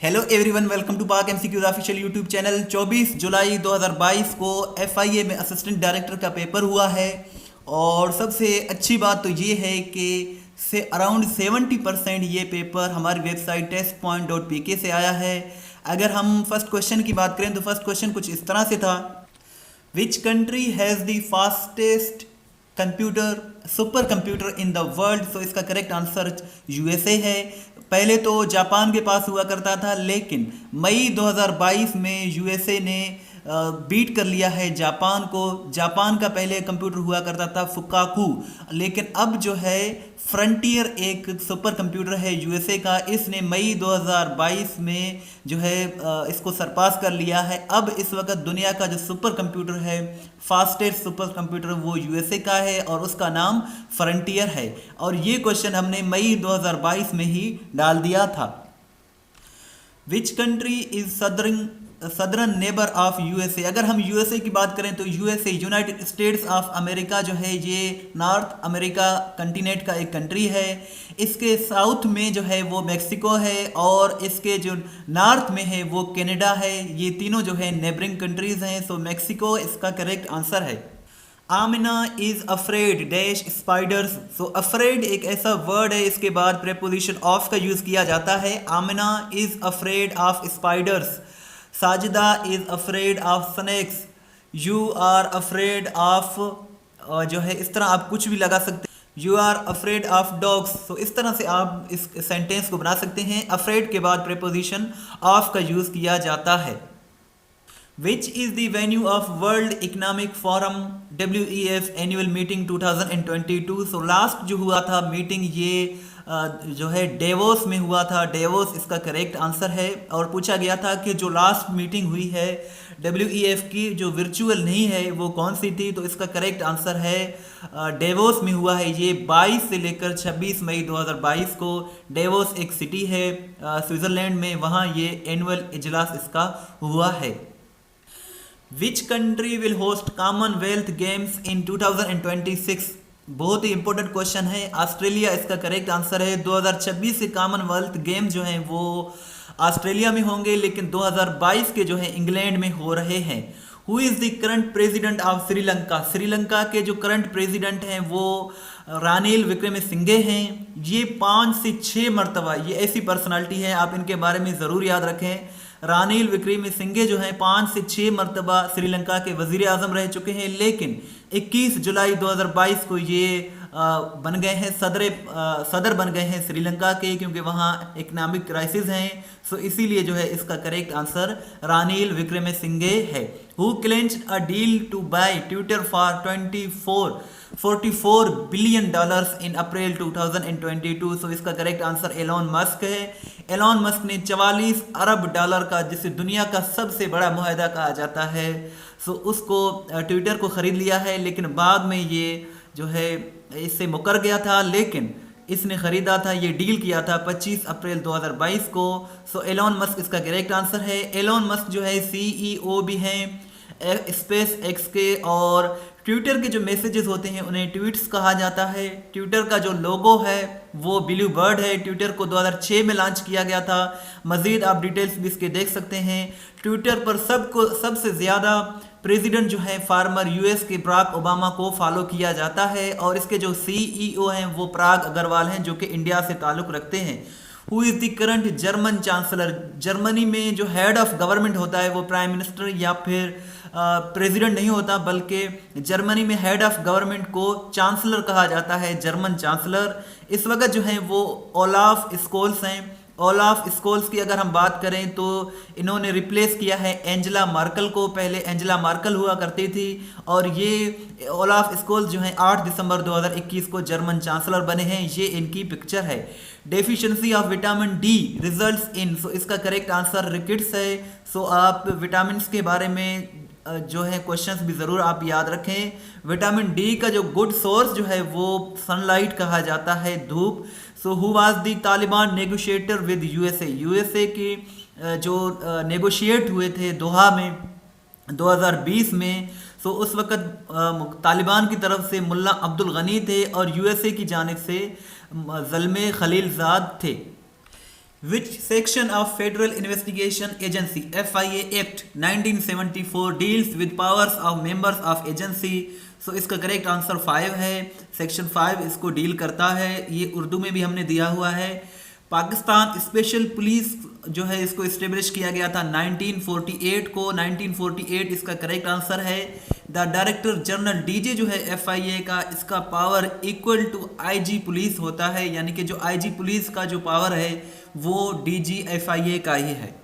Hello everyone, welcome to पाक MCQs official YouTube channel. 24 जुलाई 2022 को FIA में असिस्टेंट डायरेक्टर का पेपर हुआ है और सबसे अच्छी बात तो ये है कि से अराउंड 70% ये पेपर हमारी वेबसाइट testpoint.pk से आया है। अगर हम फर्स्ट क्वेश्चन की बात करें तो फर्स्ट क्वेश्चन कुछ इस तरह से था, which country has the fastest computer super computer in the world. So इसका करेक्ट आंसर यूएसए है। पहले तो जापान के पास हुआ करता था, लेकिन मई 2022 में यूएसए ने बीट कर लिया है जापान को। जापान का पहले कंप्यूटर हुआ करता था फुकाकू, लेकिन अब जो है फ्रंटियर एक सुपर कंप्यूटर है यूएसए का, इसने मई 2022 में जो है इसको सरपास कर लिया है। अब इस वक्त दुनिया का जो सुपर कंप्यूटर है, फास्टेस्ट सुपर कंप्यूटर, वो यूएसए का है और उसका नाम फ्रंटियर है। और ये क्वेश्चन हमने मई 2022 में ही डाल दिया था। Which country is southern neighbour of USA. अगर हम यूएसए की बात करें तो USA United states of America जो है ये नॉर्थ अमेरिका कंटिनेंट का एक कंट्री है। इसके साउथ में जो है वो मेक्सिको है और इसके जो नॉर्थ में है वो कनाडा है। ये तीनों जो है नेबरिंग कंट्रीज हैं। सो मेक्सिको इसका करेक्ट आंसर है। Amina is afraid dash spiders. So afraid एक ऐसा वर्ड है, इसके बाद प्रेपोजिशन ऑफ का यूज किया जाता है। Amina is afraid of spiders. Sajida is afraid of snakes. You are afraid of जो है इस तरह आप कुछ भी लगा सकते हैं। You are afraid of dogs. तो इस तरह से आप इस सेंटेंस को बना सकते हैं। अफ्रेड के बाद प्रेपोजिशन ऑफ का यूज किया जाता है। Which is the venue of World Economic Forum WEF Annual Meeting 2022। So last जो हुआ था मीटिंग ये जो है डेवोस में हुआ था। डेवोस इसका करेक्ट आंसर है। और पूछा गया था कि जो लास्ट मीटिंग हुई है WEF की जो वर्चुअल नहीं है वो कौन सी थी, तो इसका करेक्ट आंसर है डेवोस में हुआ है। ये 22 से लेकर 26 मई 2022 को। डेवोस एक सिटी है स्विट्जरलैंड में, वहाँ ये एनुअल इजलास इसका हुआ है। Which country will host Commonwealth games in 2026। बहुत ही इंपॉर्टेंट क्वेश्चन है। ऑस्ट्रेलिया इसका करेक्ट आंसर है। 2026 के कॉमनवेल्थ गेम जो हैं वो ऑस्ट्रेलिया में होंगे, लेकिन 2022 के जो है इंग्लैंड में हो रहे हैं। Who is the current president of Sri Lanka. Sri Lanka के जो करंट प्रेसिडेंट हैं वो रानिल विक्रमसिंघे हैं। ये 5 से 6 मरतबा ये ऐसी पर्सनालिटी है, आप इनके बारे में ज़रूर याद रखें। रानिल विक्रमसिंघे जो हैं 5 से 6 मरतबा श्रीलंका के वजीर आजम रह चुके हैं, लेकिन 21 जुलाई 2022 को ये बन गए हैं सदर बन गए हैं श्रीलंका के, क्योंकि वहाँ इकोनॉमिक क्राइसिस हैं। सो इसीलिए जो है इसका करेक्ट आंसर रानिल विक्रमसिंघे है। Who clinched a deal to buy Twitter for 44 billion dollars in April 2022। So इसका करेक्ट आंसर एलॉन मस्क है। एलॉन मस्क ने 44 अरब डॉलर का, जिसे दुनिया का सबसे बड़ा मुआहदा कहा जाता है, सो उसको ट्विटर को ख़रीद लिया है। लेकिन बाद में ये जो है इससे मुकर गया था, लेकिन इसने ख़रीदा था, ये डील किया था 25 अप्रैल 2022 को। सो एलॉन मस्क इसका करेक्ट आंसर है। एलॉन मस्क जो है CEO भी हैं स्पेस एक्स के, और ट्विटर के जो मैसेजेस होते हैं उन्हें ट्वीट्स कहा जाता है। ट्विटर का जो लोगो है वो ब्लू बर्ड है। ट्विटर को 2006 में लॉन्च किया गया था। मज़ीद आप डिटेल्स भी इसके देख सकते हैं। ट्विटर पर सबसे ज़्यादा प्रेसिडेंट जो है फार्मर US के बराक ओबामा को फॉलो किया जाता है, और इसके जो CEO हैं वो पराग अग्रवाल हैं जो कि इंडिया से ताल्लुक़ रखते हैं। Who is the current German chancellor. Germany में जो हेड ऑफ गवर्नमेंट होता है वो प्राइम मिनिस्टर या फिर प्रेसिडेंट नहीं होता, बल्कि जर्मनी में हेड ऑफ गवर्नमेंट को चांसलर कहा जाता है, जर्मन चांसलर। इस वक्त जो है वो ओलाफ स्कोल्स हैं। ओलाफ स्कोल्स की अगर हम बात करें तो इन्होंने रिप्लेस किया है एंजेला मार्कल को। पहले एंजेला मार्कल हुआ करती थी, और ये ओलाफ स्कोल्स जो हैं 8 दिसंबर 2021 को जर्मन चांसलर बने हैं। ये इनकी पिक्चर है। Deficiency of vitamin D results in. So इसका करेक्ट आंसर रिकेट्स है। सो आप विटामिन के बारे में जो है क्वेश्चंस भी ज़रूर आप याद रखें। विटामिन डी का जो गुड सोर्स जो है वो सनलाइट कहा जाता है, धूप। So who was the Taliban negotiator with USA की जो नेगोशिएट हुए थे दोहा में 2020 में। सो उस वक़्त तालिबान की तरफ से मुल्ला अब्दुल गनी थे और यूएसए की जानिब से ज़ल्मे खलीलजाद थे। Which section of Federal Investigation Agency FIA Act 1974 deals with powers of members of agency? सो इसका करेक्ट आंसर 5 है। सेक्शन 5 इसको डील करता है। ये उर्दू में भी हमने दिया हुआ है। पाकिस्तान स्पेशल पुलिस जो है इसको इस्टेब्लिश किया गया था 1948 को। 1948 इसका करेक्ट आंसर है। द डायरेक्टर जनरल डीजे जो है एफआईए का, इसका power equal to IG police होता है, यानी कि जो आईजी पुलिस का जो पावर है वो डीजी एफआईए का ही है।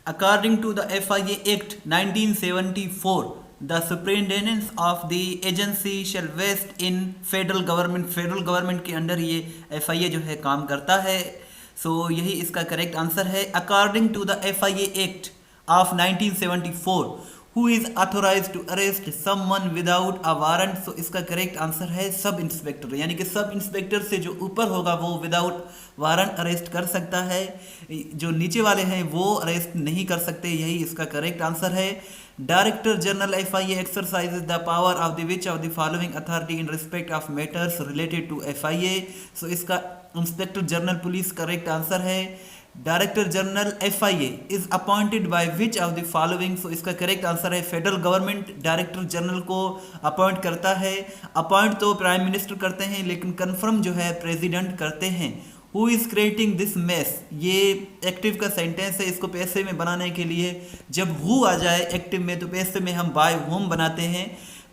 According to the FIA act 1974 the superintendence of the agency shall vest in federal government. Federal government के अंडर ये एफआईए जो है काम करता है। सो यही इसका करेक्ट आंसर है। According to the FIA act of 1974 who is authorised to arrest someone without a warrant. So इसका करेक्ट आंसर है सब इंस्पेक्टर, यानी कि सब इंस्पेक्टर से जो ऊपर होगा वो विदाउट वारंट अरेस्ट कर सकता है, जो नीचे वाले हैं वो अरेस्ट नहीं कर सकते। यही इसका करेक्ट आंसर है। Director general FIA exercises the power of the which of the following authority in respect of matters related to FIA. So इसका inspector general police correct answer है। Director general FIA is appointed by which of the following. So इसका correct answer है federal government director general को appoint करता है। Appoint तो prime minister करते हैं, लेकिन कंफर्म जो है प्रेसिडेंट करते हैं। Who is creating this mess, ये एक्टिव का सेंटेंस है। इसको पैसे में बनाने के लिए जब हु आ जाए एक्टिव में तो पैसे में हम बाय होम बनाते हैं।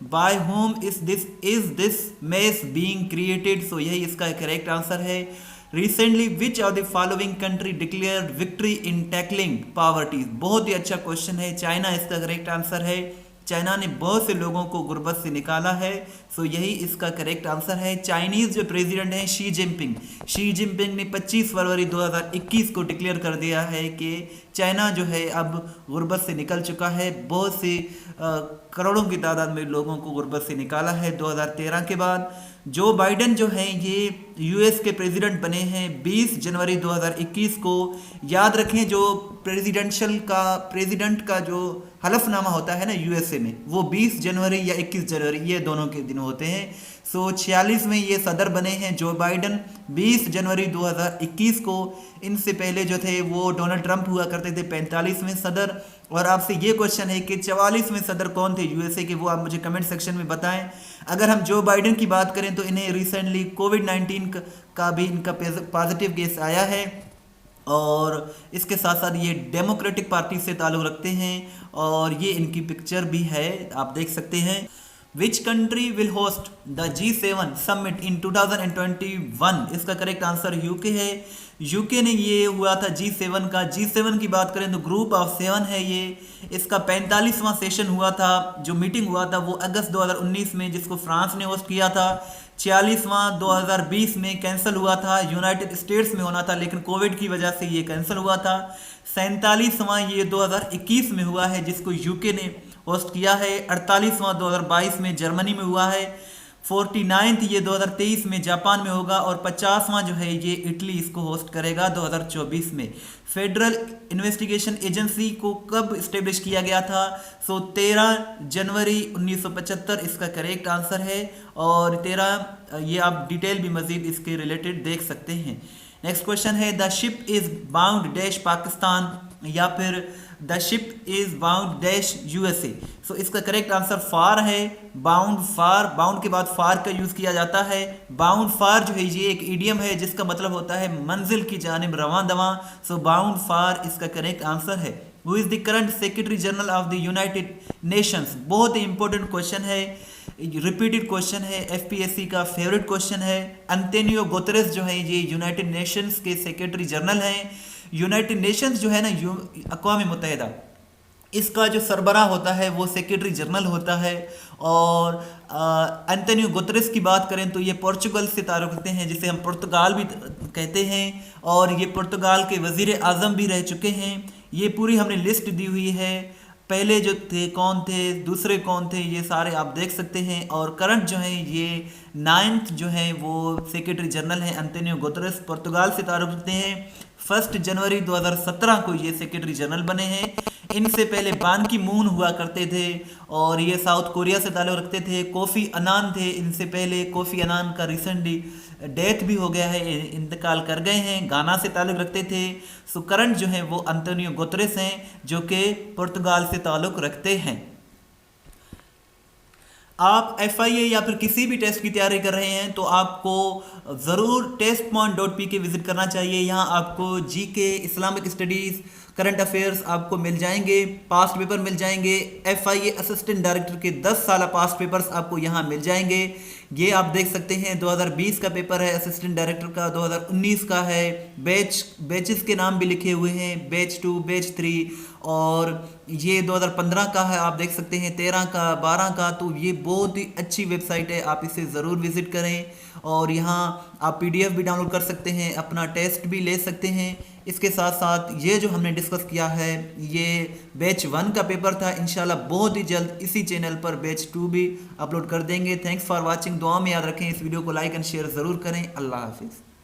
By whom is this mess being created. So यही इसका करेक्ट आंसर है। Recently which of the following country declared victory in tackling poverty. बहुत ही अच्छा क्वेश्चन है। चाइना इसका करेक्ट आंसर है। चाइना ने बहुत से लोगों को गुर्बत से निकाला है। सो यही इसका करेक्ट आंसर है। चाइनीज जो प्रेसिडेंट हैं शी जिनपिंग ने 25 फरवरी 2021 को डिक्लेयर कर दिया है कि चाइना जो है अब गुर्बत से निकल चुका है। बहुत से करोड़ों की तादाद में लोगों को गुर्बत से निकाला है 2013 के बाद। जो बाइडेन जो हैं ये यूएस के प्रेसिडेंट बने हैं 20 जनवरी 2021 को। याद रखें जो प्रेसिडेंट का जो हलफनामा होता है ना यूएसए में, वो 20 जनवरी या 21 जनवरी ये दोनों के दिन होते हैं। सो 46 में ये सदर बने हैं जो बाइडेन 20 जनवरी 2021 को। इनसे पहले जो थे वो डोनाल्ड ट्रंप हुआ करते थे 45वें सदर। और आपसे ये क्वेश्चन है कि 44वें सदर कौन थे यूएसए के, वो आप मुझे कमेंट सेक्शन में बताएं। अगर हम जो बाइडेन की बात करें तो इन्हें रिसेंटली कोविड-19 का भी इनका पॉजिटिव केस आया है। और इसके साथ साथ ये डेमोक्रेटिक पार्टी से ताल्लुक़ रखते हैं और ये इनकी पिक्चर भी है, आप देख सकते हैं। विच country will host the G7 summit in 2021। इसका करेक्ट आंसर यूके है। यूके ने ये हुआ था G7 का। G7 की बात करें तो ग्रुप ऑफ 7 है ये। इसका 45वां सेशन हुआ था, जो मीटिंग हुआ था वो अगस्त 2019 में, जिसको फ्रांस ने होस्ट किया था। 46वां 2020 में कैंसिल हुआ था, यूनाइटेड स्टेट्स में होना था, लेकिन कोविड की वजह से ये कैंसिल हुआ था। 47वां ये 2021 में हुआ है, जिसको यूके ने होस्ट किया है। 48वां 2022 में जर्मनी में हुआ है। 49th ये 2023 में जापान में होगा। और 50वां जो है ये इटली इसको होस्ट करेगा 2024 में। फेडरल इन्वेस्टिगेशन एजेंसी को कब इस्टेब्लिश किया गया था? सो 13 जनवरी 1975 इसका करेक्ट आंसर है। और 13 ये आप डिटेल भी मजीद इसके रिलेटेड देख सकते हैं। नेक्स्ट क्वेश्चन है the ship is bound dash Pakistan, या फिर the ship is bound dash USA. So इसका करेक्ट आंसर फार है। बाउंड फार, बाउंड के बाद फार का यूज किया जाता है। बाउंड फार जो है ये एक इडियम है जिसका मतलब होता है मंजिल की जानिब रवां दवां। सो बाउंड फार इसका करेक्ट आंसर है। Who is the current secretary general of the United Nations. बहुत ही इंपॉर्टेंट क्वेश्चन है, रिपीटेड क्वेश्चन है, एफपीएससी का फेवरेट क्वेश्चन है। अंतोनियो गुतेरेस जो है ये यूनाइटेड नेशंस के सेक्रेटरी जनरल हैं। यूनाइटेड नेशंस जो है ना अक़वाम मुत्तहिदा, इसका जो सरबराह होता है वो सेक्रेटरी जनरल होता है। और अंतोनियो गुतेरेस की बात करें तो ये पोर्चुगल से ताल्लुक़ रखते हैं, जिसे हम पुर्तगाल भी कहते हैं। और ये पुर्तगाल के वज़ीर आज़म भी रह चुके हैं। ये पूरी हमने लिस्ट दी हुई है, पहले जो थे कौन थे, दूसरे कौन थे, ये सारे आप देख सकते हैं। और करंट जो है ये 9th जो है वो सेक्रेटरी जनरल हैं अंतोनियो गुतेरेस, पुर्तगाल से ताल्लुक़ रखते हैं। 1 जनवरी 2017 को ये सेक्रेटरी जनरल बने हैं। इनसे पहले बान की मून हुआ करते थे और ये साउथ कोरिया से ताल्लुक़ रखते थे। कोफ़ी अनान थे इनसे पहले। कोफ़ी अनान का रिसेंटली डेथ भी हो गया है, इंतकाल कर गए हैं, गाना से ताल्लुक़ रखते थे। सो करंट जो हैं वो अंतोनियो गुतरेस हैं जो कि पुर्तगाल से ताल्लुक़ रखते हैं। आप FIA या फिर किसी भी टेस्ट की तैयारी कर रहे हैं तो आपको ज़रूर testpoint.pk विज़िट करना चाहिए। यहाँ आपको GK, Islamic studies, current affairs आपको मिल जाएंगे, पास्ट पेपर मिल जाएंगे। FIA असिस्टेंट डायरेक्टर के 10 साल पास्ट पेपर्स आपको यहाँ मिल जाएंगे। ये आप देख सकते हैं 2020 का पेपर है असिस्टेंट डायरेक्टर का, 2019 का है। बैचेस के नाम भी लिखे हुए हैं, बैच 2, बैच 3, और ये 2015 का है, आप देख सकते हैं 13 का, 12 का। तो ये बहुत ही अच्छी वेबसाइट है, आप इसे ज़रूर विज़िट करें। और यहाँ आप PDF भी डाउनलोड कर सकते हैं, अपना टेस्ट भी ले सकते हैं। इसके साथ साथ ये जो हमने डिस्कस किया है ये बैच 1 का पेपर था। इंशाल्लाह बहुत ही जल्द इसी चैनल पर बैच 2 भी अपलोड कर देंगे। Thanks for watching. दुआ में याद रखें, इस वीडियो को लाइक एंड शेयर ज़रूर करें। अल्लाह हाफिज़।